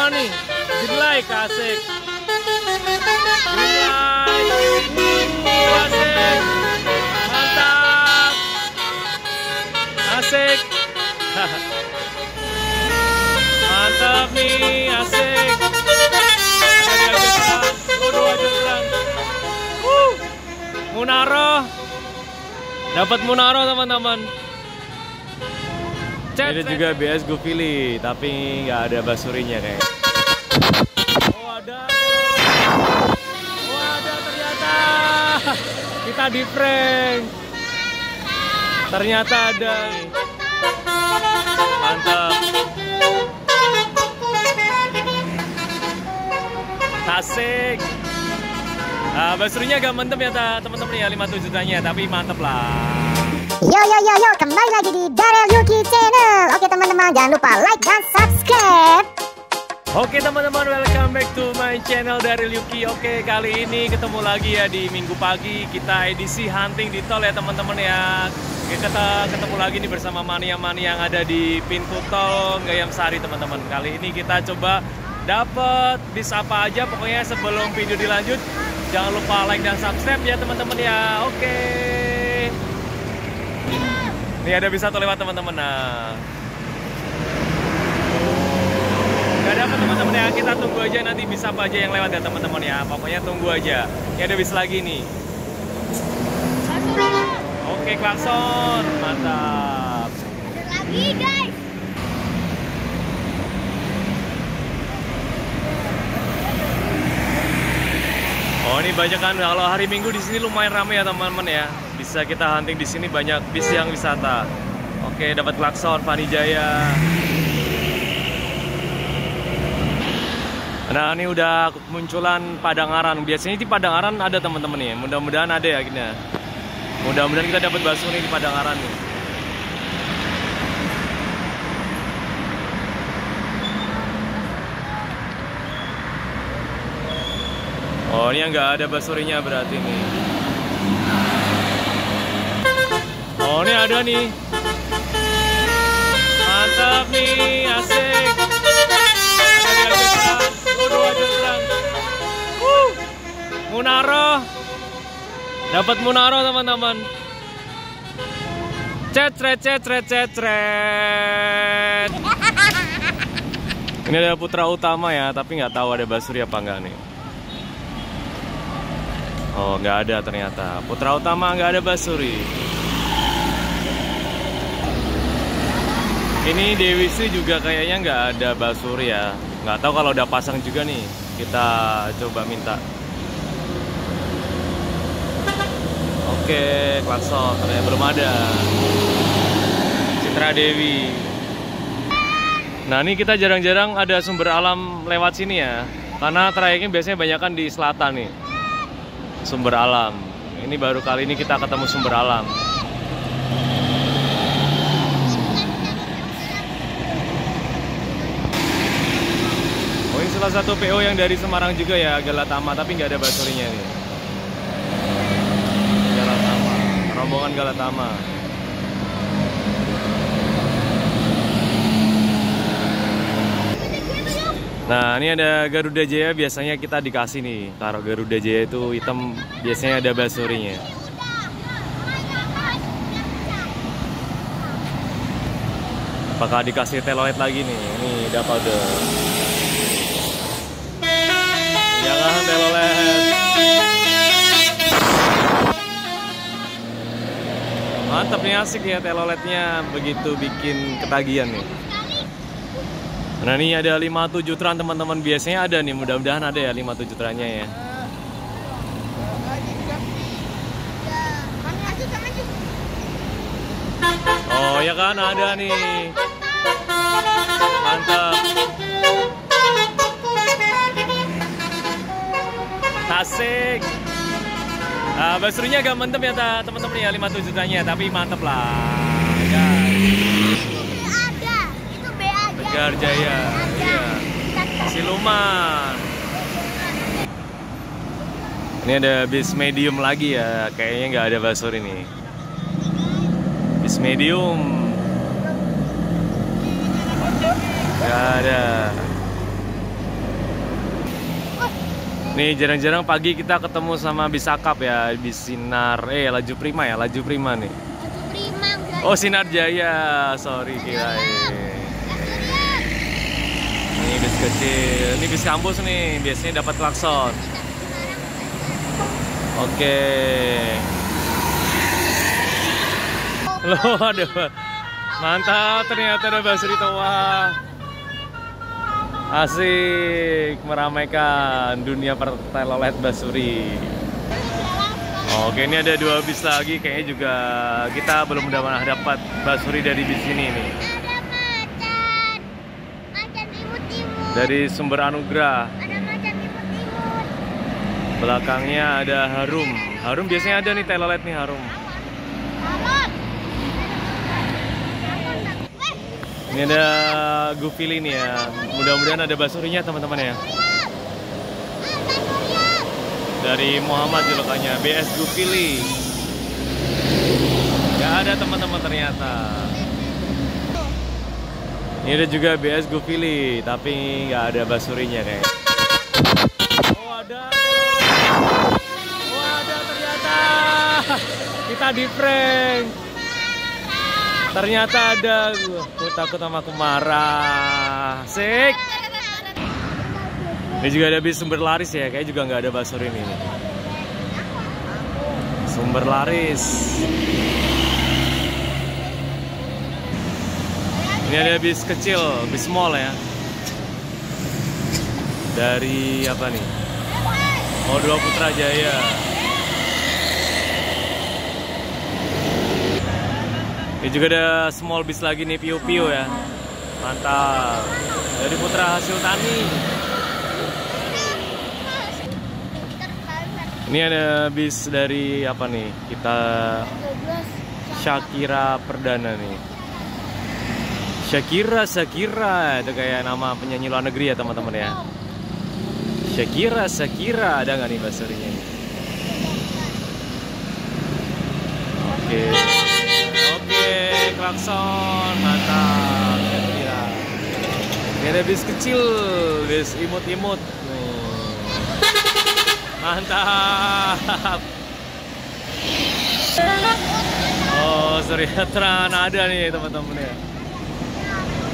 semua nih. Green light, asik. Green light. Asik. Mantap. Asik. Mantap nih, asik. Munaro. Dapat Munaro teman-teman. Ini juga BS gue pilih, tapi nggak ada basurinya kayak. Oh ada ternyata. Kita di prank. Ternyata ada. Mantap. Asik. Basurinya agak mantep ya teman-teman ya, 57 jutanya, tapi mantep lah. Yo, kembali lagi di Daryl Yuki Channel. Oke teman-teman, jangan lupa like dan subscribe. Oke teman-teman, welcome back to my channel Daryl Yuki. Oke, kali ini ketemu lagi ya di Minggu pagi. Kita edisi hunting di tol ya teman-teman ya. Kita ketemu lagi nih bersama mania-mania yang ada di pintu tol Gayam Sari teman-teman. Kali ini kita coba dapat bis apa aja. Pokoknya sebelum video dilanjut, jangan lupa like dan subscribe ya teman-teman ya. Oke. Nih ada bis satu lewat teman-teman. Nah, gak dapat teman-teman ya. Kita tunggu aja nanti bis apa aja yang lewat ya teman-teman ya. Pokoknya tunggu aja. Ini ada bis lagi nih. Oke, klakson. Mantap. Ada lagi guys. Oh, ini banyak kan, kalau hari Minggu di sini lumayan ramai ya teman-teman ya. Bisa kita hunting di sini, banyak bis yang wisata. Oke, dapat klakson Fani Jaya. Nah, ini udah munculan Padangaran. Biasanya di Padangaran ada teman-teman ya. Mudah-mudahan ada ya gini. Mudah-mudahan kita dapat bakso nih di Padangaran nih. Oh, ini yang nggak ada basurinya berarti nih. Oh, ini ada nih. Mantap nih, asik. Munaro. Dapat Munaro teman-teman. Cetret. Ini ada Putra Utama ya, tapi nggak tahu ada basuri apa enggak nih. Oh, nggak ada ternyata. Putra Utama nggak ada basuri. Ini Dewi Sri juga kayaknya nggak ada basuri ya. Nggak tahu kalau udah pasang juga nih. Kita coba minta. Oke, klakson ternyata belum ada. Citra Dewi. Nah, ini kita jarang-jarang ada sumber alam lewat sini ya. Karena trayeknya biasanya banyak kan di selatan nih. Sumber alam. Ini baru kali ini kita ketemu sumber alam. Oh, ini salah satu PO yang dari Semarang juga ya, Galatama, tapi nggak ada basurinya nih. Galatama, rombongan Galatama. Nah, ini ada Garuda Jaya, biasanya kita dikasih nih. Kalau Garuda Jaya itu hitam, biasanya ada basurinya. Apakah dikasih telolet lagi nih? Ini dapat udah. Ya kan, telolet. Mantap nih, asik ya teloletnya, begitu bikin ketagihan nih. Nah, ini ada 57 tran teman-teman, biasanya ada nih, mudah-mudahan ada ya 57 trannya ya. Oh ya kan, ada nih. Mantap. Asik. Basurinya agak mantep ya teman-teman ya, 57 jutanya, tapi mantep lah guys. Tegar Jaya, iya. Siluman. Ini ada bis medium lagi ya, kayaknya nggak ada basuri nih. Bis medium. Nggak ada. Nih jarang-jarang pagi kita ketemu sama bis akap ya, bis Sinar, Laju Prima ya, Laju Prima nih. Laju Prima enggak. Oh Sinar Jaya, sorry kirain. Ini bis kecil, ini bis kampus nih, biasanya dapat klakson. Oke. Loh, aduh. Mantap, ternyata ada Basuri Toa. Asik, meramaikan dunia pertelolet Basuri. Oke, ini ada 2 bis lagi, kayaknya juga kita belum pernah dapat Basuri dari bis ini nih. Macan imut-imut. Dari Sumber Anugrah. Ada macan imut-imut. Belakangnya ada Harum. Harum biasanya ada nih telolet nih Harum. Ini ada Gufili nih ya. Mudah-mudahan ada Basurinya teman-teman ya. Dari Muhammad julukannya BS Gufili. Gak ada teman-teman ternyata. Ini ada juga BS Gufili, tapi nggak ada Basurinya kayak. Oh ada. Oh ada ternyata. Kita di prank. Ternyata ada, gue takut sama aku marah. Sik. Ini juga ada bis Sumber Laris ya, kayak juga nggak ada Basuri ini. Sumber Laris. Ini ada bis kecil, bis mall ya. Dari apa nih? Oh, 2 Putrajaya. Ini juga ada small bis lagi nih, Pio-Pio ya. Mantap. Dari Putra Hasil Tani. Ini ada bis dari apa nih? Kita Shakira Perdana nih. Shakira itu kayak nama penyanyi luar negeri ya teman-teman ya. Shakira, ada nggak nih Basurinya? Oke, klakson, mantap. Ya. Ini ada bis kecil, bis imut-imut. Mantap. Oh, Suryatra ada nih teman-teman ya.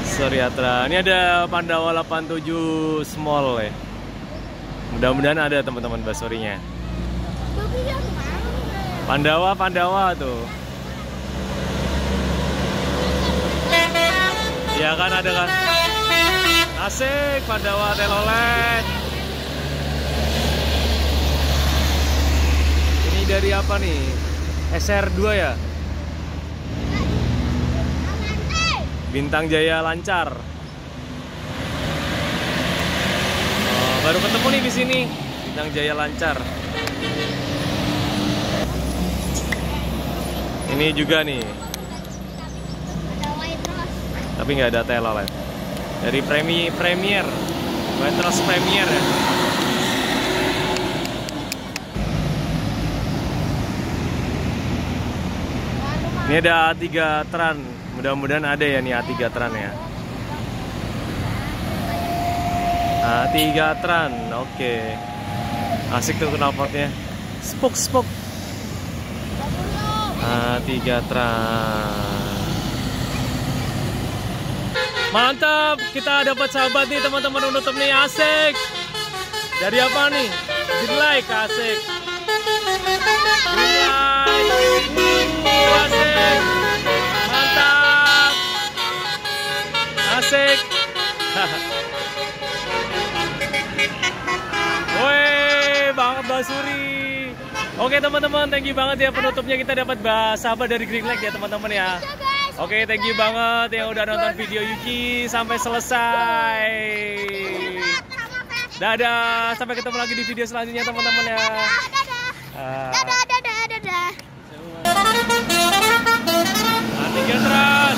Suryatra. Ini ada Pandawa 87 Small ya. Mudah-mudahan ada teman-teman Basurinya. Pandawa tuh. Ya kan ada kan. Asik Pandawa telolet. Ini dari apa nih? SR2 ya? Bintang Jaya Lancar. Oh, baru ketemu nih di sini. Bintang Jaya Lancar. Ini juga nih. Tapi nggak ada telolet. Dari Premier, Waitrose Premier ya. Ini ada A3 Tran. Mudah-mudahan ada ya nih A3 Tran ya. A3 Tran, oke. Asik tuh knalpotnya. Spok. A3 Tran. Mantap, kita dapat sahabat nih teman-teman menutup nih, asik. Dari apa nih? Green light, asik. Green light, asik. Mantap, asik. Woi, banget Basuri. Oke teman-teman, thank you banget ya penutupnya, kita dapat sahabat dari Green Light ya teman-teman ya. Oke, thank you banget yang udah nonton video Yuki sampai selesai. Dadah, sampai ketemu lagi di video selanjutnya teman-teman ya. Dadah. Nanti Tran.